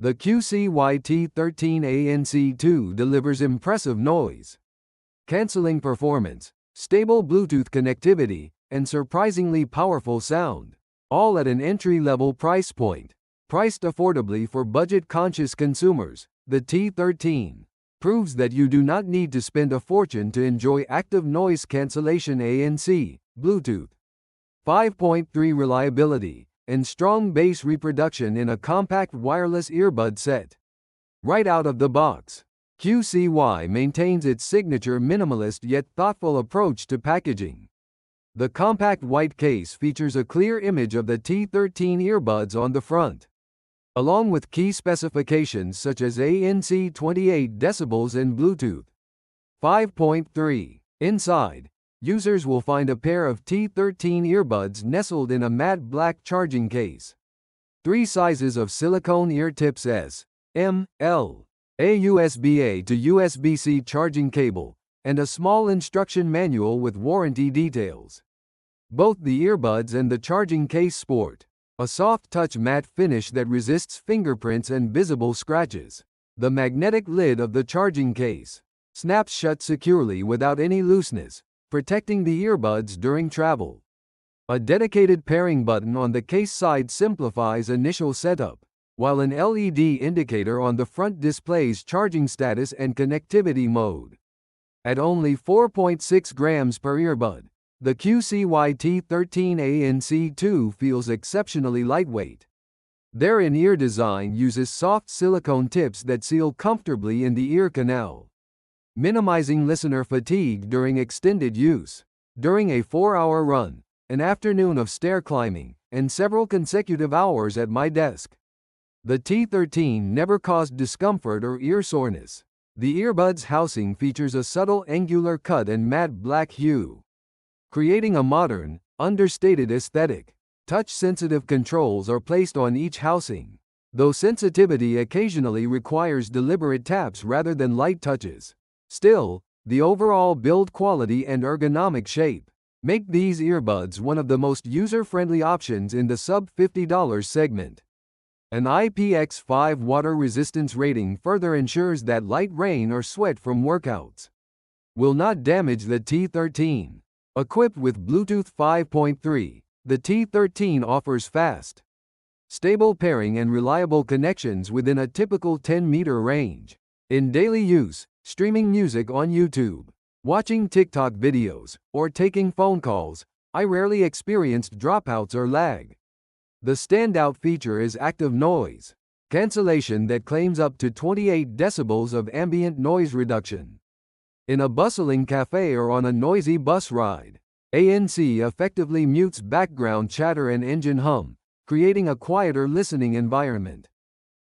The QCY T13 ANC2 delivers impressive noise, cancelling performance, stable Bluetooth connectivity, and surprisingly powerful sound, all at an entry-level price point. Priced affordably for budget-conscious consumers, the T13 proves that you do not need to spend a fortune to enjoy active noise cancellation ANC, Bluetooth 5.3 reliability, and strong bass reproduction in a compact wireless earbud set. Right out of the box, QCY maintains its signature minimalist yet thoughtful approach to packaging. The compact white case features a clear image of the T13 earbuds on the front, along with key specifications such as ANC 28 decibels and Bluetooth 5.3. Inside, users will find a pair of T13 earbuds nestled in a matte black charging case. 3 sizes of silicone ear tips S, M, L, a USB-A to USB-C charging cable, and a small instruction manual with warranty details. Both the earbuds and the charging case sport a soft-touch matte finish that resists fingerprints and visible scratches. The magnetic lid of the charging case snaps shut securely without any looseness, protecting the earbuds during travel. A dedicated pairing button on the case side simplifies initial setup, while an LED indicator on the front displays charging status and connectivity mode. At only 4.6 grams per earbud, the QCY T13 ANC2 feels exceptionally lightweight. Their in-ear design uses soft silicone tips that seal comfortably in the ear canal, minimizing listener fatigue during extended use. During a 4-hour run, an afternoon of stair climbing, and several consecutive hours at my desk, the T13 never caused discomfort or ear soreness. The earbud's housing features a subtle angular cut and matte black hue, creating a modern, understated aesthetic. Touch-sensitive controls are placed on each housing, though sensitivity occasionally requires deliberate taps rather than light touches. Still, the overall build quality and ergonomic shape make these earbuds one of the most user-friendly options in the sub-$50 segment. An IPX5 water resistance rating further ensures that light rain or sweat from workouts will not damage the T13. Equipped with Bluetooth 5.3, the T13 offers fast, stable pairing and reliable connections within a typical 10-meter range. In daily use, streaming music on YouTube, watching TikTok videos, or taking phone calls, I rarely experienced dropouts or lag. The standout feature is active noise cancellation that claims up to 28 decibels of ambient noise reduction. In a bustling cafe or on a noisy bus ride, ANC effectively mutes background chatter and engine hum, creating a quieter listening environment.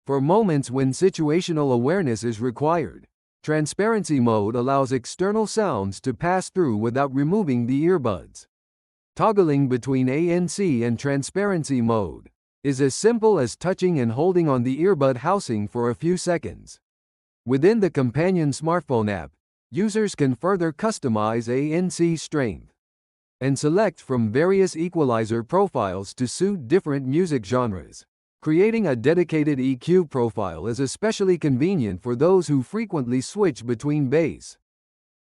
For moments when situational awareness is required, transparency mode allows external sounds to pass through without removing the earbuds. Toggling between ANC and transparency mode is as simple as touching and holding on the earbud housing for a few seconds. Within the companion smartphone app, users can further customize ANC strength and select from various equalizer profiles to suit different music genres. Creating a dedicated EQ profile is especially convenient for those who frequently switch between bass,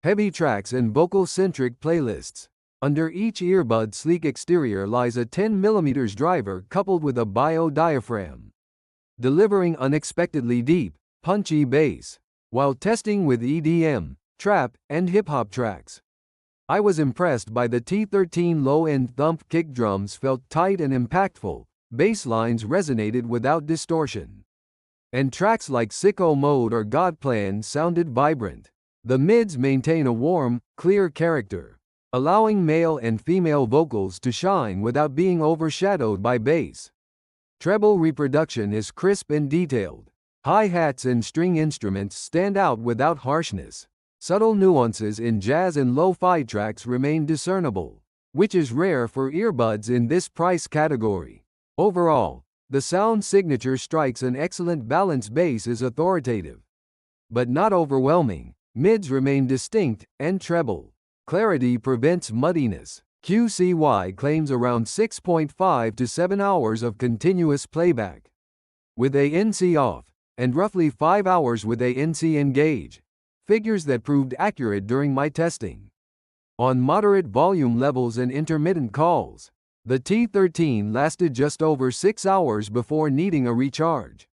heavy tracks and vocal-centric playlists. Under each earbud sleek exterior lies a 10mm driver coupled with a bio-diaphragm, delivering unexpectedly deep, punchy bass. While testing with EDM, trap, and hip-hop tracks, I was impressed by the T13 low-end thump kick drums felt tight and impactful, bass lines resonated without distortion, and tracks like Sicko Mode or God Plan sounded vibrant. The mids maintain a warm, clear character, allowing male and female vocals to shine without being overshadowed by bass. Treble reproduction is crisp and detailed. Hi-hats and string instruments stand out without harshness. Subtle nuances in jazz and lo-fi tracks remain discernible, which is rare for earbuds in this price category. Overall, the sound signature strikes an excellent balance. Bass is authoritative, but not overwhelming. Mids remain distinct, and treble clarity prevents muddiness. QCY claims around 6.5 to 7 hours of continuous playback. With ANC off, and roughly 5 hours with ANC Engage, figures that proved accurate during my testing. On moderate volume levels and intermittent calls, the T13 lasted just over 6 hours before needing a recharge.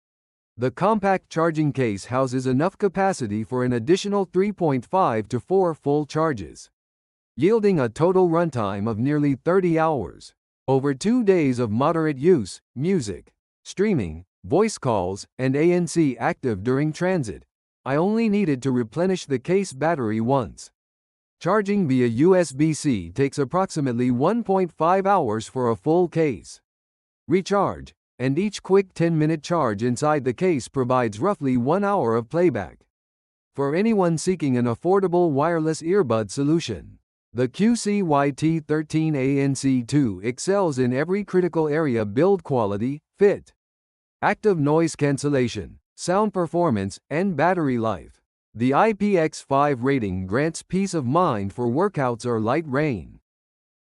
The compact charging case houses enough capacity for an additional 3.5 to 4 full charges, yielding a total runtime of nearly 30 hours. Over 2 days of moderate use, music, streaming, voice calls, and ANC active during transit, I only needed to replenish the case battery once. Charging via USB-C takes approximately 1.5 hours for a full case recharge, and each quick 10-minute charge inside the case provides roughly 1 hour of playback. For anyone seeking an affordable wireless earbud solution, the QCY T13 ANC2 excels in every critical area: build quality, fit, active noise cancellation, sound performance, and battery life. The IPX5 rating grants peace of mind for workouts or light rain,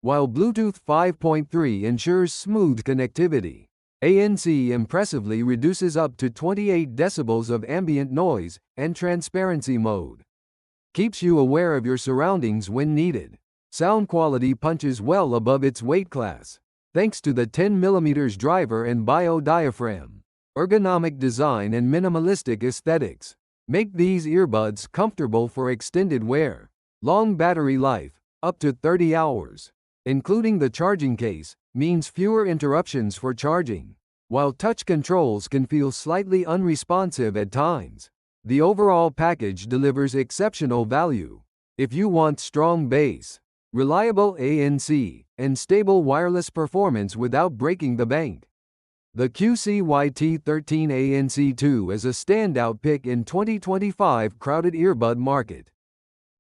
while Bluetooth 5.3 ensures smooth connectivity. ANC impressively reduces up to 28 decibels of ambient noise, and transparency mode keeps you aware of your surroundings when needed. Sound quality punches well above its weight class, thanks to the 10mm driver and bio diaphragm. Ergonomic design and minimalistic aesthetics make these earbuds comfortable for extended wear. Long battery life, up to 30 hours, including the charging case, means fewer interruptions for charging. While touch controls can feel slightly unresponsive at times, the overall package delivers exceptional value. If you want strong bass, reliable ANC, and stable wireless performance without breaking the bank, the QCY T13 ANC2 is a standout pick in 2025 crowded earbud market.